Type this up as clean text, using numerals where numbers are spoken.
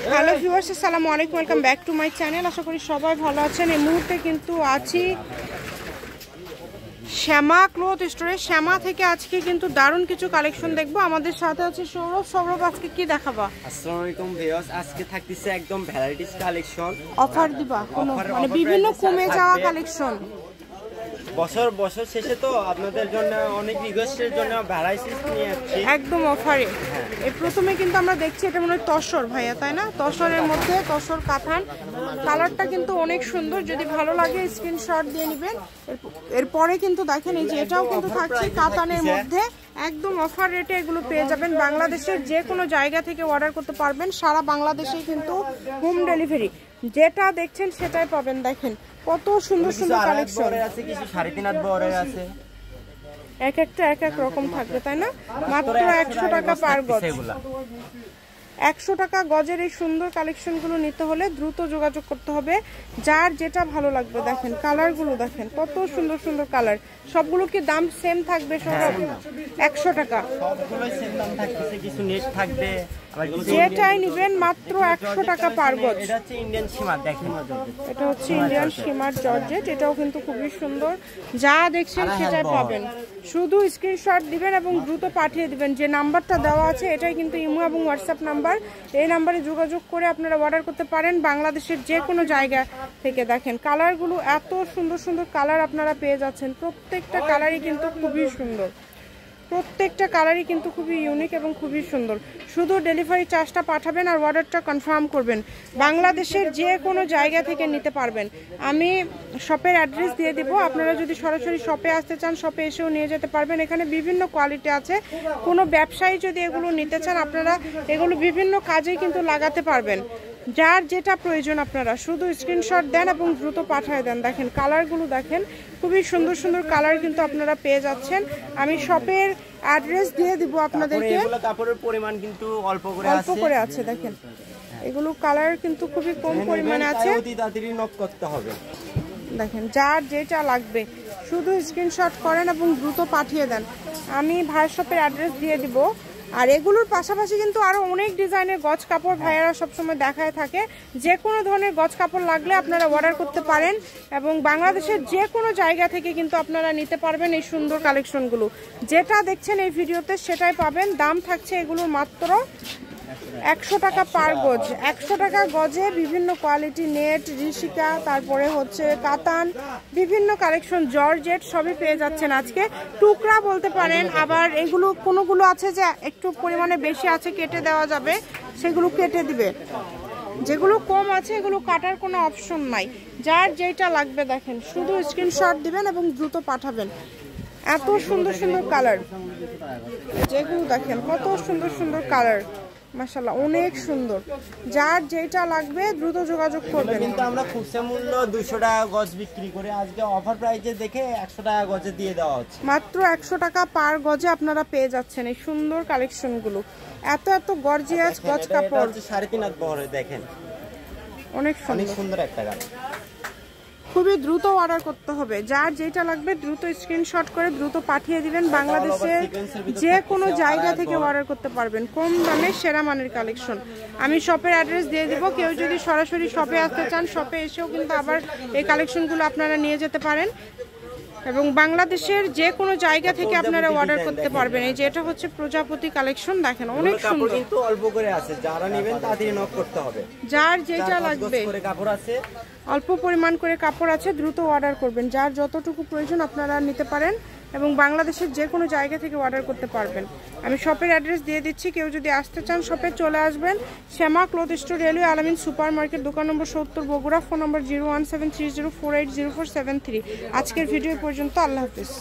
Hello viewers, আসসালামু আলাইকুম, welcome back to my channel. আশা করি সবাই ভালো আছেন। এই মুহূর্তে কিন্তু আছি শ্যামা ক্লথ স্টোরে। শ্যামা থেকে আজকে কিন্তু দারুণ কিছু কালেকশন দেখবো। আমাদের সাথে আছে সৌরভ। সৌরভ, আজকে কি দেখাবা? আসসালামু আলাইকুম ভিউয়ার্স, আজকে থাকতেছে একদম ভ্যারাইটিস কালেকশন। অফার দিবা কোনো মানে বিভিন্ন কমে যাওয়া কালেকশন? বছর শেষে তো আপনাদের জন্য অনেক রিকোয়েস্টের জন্য ভ্যারাইটিস নিয়ে আসছি একদম অফারে। এই প্রথমে কিন্তু আমরা দেখছি এটা মনে হয় তসর ভাইয়া, তাই না? তসরের মধ্যে তসর কাঁথান, কালারটা কিন্তু অনেক সুন্দর। যদি ভালো লাগে স্ক্রিনশট দিয়ে নেবেন। এরপরে কিন্তু দেখেন এই যে এটাও কিন্তু থাকছে কাতানের মধ্যে, একদম অফার রেটে এগুলো পেয়ে যাবেন। বাংলাদেশের যে কোনো জায়গা থেকে অর্ডার করতে পারবেন, সারা বাংলাদেশে কিন্তু হোম ডেলিভারি। যেটা দেখছেন সেটাই পাবেন। দেখেন কত সুন্দর সুন্দর কালেকশন আছে, কিছু 3.5 হাত বড় আছে, এক একটা এক এক রকম থাকবে, তাই না? মাত্র 100 টাকা পার গজ। 100 টাকা গজের এই সুন্দর কালেকশনগুলো নিতে হলে দ্রুত যোগাযোগ করতে হবে, যার যেটা ভালো লাগবে। দেখেন কালারগুলো, দেখেন কত সুন্দর সুন্দর কালার। সবগুলো কি দাম সেম থাকবে সব? 100 টাকা সবগুলো সেম দাম থাকতেছে, কিছু নেট থাকবে। যেটাই নেবেন মাত্র 100 টাকা পার গজ। এটা হচ্ছে ইন্ডিয়ান সীমার, দেখেন এটা হচ্ছে ইন্ডিয়ান সীমার জর্জেট। এটাও কিন্তু খুবই সুন্দর। যা দেখছেন সেটাই পাবেন। শুধু স্ক্রিনশট দিবেন এবং দ্রুত পাঠিয়ে দিবেন। যে নাম্বারটা দেওয়া আছে এটাই কিন্তু ইমো এবং হোয়াটসঅ্যাপ নাম্বার। এই নাম্বারে যোগাযোগ করে আপনারা অর্ডার করতে পারেন বাংলাদেশের যে কোনো জায়গা থেকে। দেখেন কালারগুলো, এত সুন্দর সুন্দর কালার আপনারা পেয়ে যাচ্ছেন। প্রত্যেকটা কালারই কিন্তু খুবই সুন্দর, প্রত্যেকটা কালারই কিন্তু খুবই ইউনিক এবং খুবই সুন্দর। শুধু ডেলিভারি চার্জটা পাঠাবেন আর অর্ডারটা কনফার্ম করবেন। বাংলাদেশের যে কোনো জায়গা থেকে নিতে পারবেন। আমি শপের অ্যাড্রেস দিয়ে দিব। আপনারা যদি সরাসরি শপে আসতে চান, শপে এসেও নিয়ে যেতে পারবেন। এখানে বিভিন্ন কোয়ালিটি আছে। কোনো ব্যবসায়ী যদি এগুলো নিতে চান, আপনারা এগুলো বিভিন্ন কাজেই কিন্তু লাগাতে পারবেন। যার যেটা প্রয়োজন আপনারা শুধু স্ক্রিনশট দেন এবং দ্রুত পাঠিয়ে দেন। দেখেন কালারগুলো, দেখেন খুবই সুন্দর সুন্দর কালার কিন্তু আপনারা পেয়ে যাচ্ছেন। আমি শপের অ্যাড্রেস দিয়ে দিব আপনাদেরকে। কাপড়ের পরিমাণ কিন্তু অল্প করে আছে। দেখেন এগুলো কালার কিন্তু খুবই কম পরিমাণে আছে। অতি তাড়াতাড়ি নক করতে হবে। দেখেন যার যেটা লাগবে শুধু স্ক্রিনশট করেন এবং দ্রুত পাঠিয়ে দেন। আমি ভাইয়ের শপের অ্যাড্রেস দিয়ে দিব। আর এগুলোর পাশাপাশি কিন্তু আরো অনেক ডিজাইনের গজ কাপড় ভাইয়ারা সবসময় দেখায় থাকে। যে কোনো ধরনের গজ কাপড় লাগলে আপনারা অর্ডার করতে পারেন এবং বাংলাদেশের যে কোনো জায়গা থেকে কিন্তু আপনারা নিতে পারবেন এই সুন্দর কালেকশনগুলো। যেটা দেখছেন এই ভিডিওতে সেটাই পাবেন। দাম থাকছে এগুলো মাত্র 100 টাকা পার গজ। 100 টাকা গজে বিভিন্ন কোয়ালিটি নেট, ঋষিকা, তারপরে হচ্ছে কাতান, বিভিন্ন কালেকশন জর্জেট সবই পেয়ে যাচ্ছেন আজকে। টুকরা বলতে পারেন, আবার এগুলো কোনোগুলো আছে যে একটু পরিমাণে বেশি আছে, কেটে দেওয়া যাবে, সেগুলো কেটে দিবে। যেগুলো কম আছে এগুলো কাটার কোনো অপশন নাই। যার যেটা লাগবে দেখেন শুধু স্ক্রিনশট দিবেন এবং দ্রুত পাঠাবেন। এত সুন্দর সুন্দর কালার, যেগুলো দেখেন কত সুন্দর সুন্দর কালার, মাশাআল্লাহ অনেক সুন্দর। যার যেটা লাগবে দ্রুত যোগাযোগ করবেন। কিন্তু আমরা খুচরা মূল্য 200 টাকা গজ বিক্রি করে আজকে অফার প্রাইসে দেখে 100 টাকা গজে দিয়ে দেওয়া হচ্ছে। মাত্র 100 টাকা পার গজে আপনারা পেয়ে যাচ্ছেন এই সুন্দর কালেকশনগুলো। এত এত গর্জিয়াস গজ কাপড়, 3.5 হাত বহরে। দেখেন অনেক সুন্দর একটা গান। খুবই দ্রুত অর্ডার করতে হবে। যার যেটা লাগবে দ্রুত স্ক্রিনশট করে দ্রুত পাঠিয়ে দিবেন। বাংলাদেশের যে কোনো জায়গা থেকে অর্ডার করতে পারবেন। কম দামে সেরা মানের কালেকশন। আমি শপের অ্যাড্রেস দিয়ে দিব। কেউ যদি সরাসরি শপে আসতে চান, শপে এসেও কিন্তু আবার এই কালেকশনগুলো আপনারা নিয়ে যেতে পারেন এবং বাংলাদেশের যে কোনো জায়গা থেকে আপনারা অর্ডার করতে পারবেন। এই যে এটা হচ্ছে প্রজাপতি কালেকশন, দেখেন অনেক সুন্দর। কিন্তু অল্প করে আছে, যারা নেবেন তাড়াতাড়ি নক করতে হবে। যার যেটা লাগবে, কাপড় আছে, অল্প পরিমাণ করে কাপড় আছে, দ্রুত অর্ডার করবেন। যার যতটুকু প্রয়োজন আপনারা নিতে পারেন এবং বাংলাদেশের যে কোনো জায়গা থেকে অর্ডার করতে পারবেন। আমি শপের অ্যাড্রেস দিয়ে দিচ্ছি। কেউ যদি আসতে চান শপে চলে আসবেন। শ্যামা ক্লথ স্টোর, রেলওয়ে আলামিন সুপার মার্কেট, দোকান নম্বর 70, বগুড়া। ফোন নম্বর 01730480473। আজকের ভিডিও পর্যন্ত। আল্লাহ হাফিজ।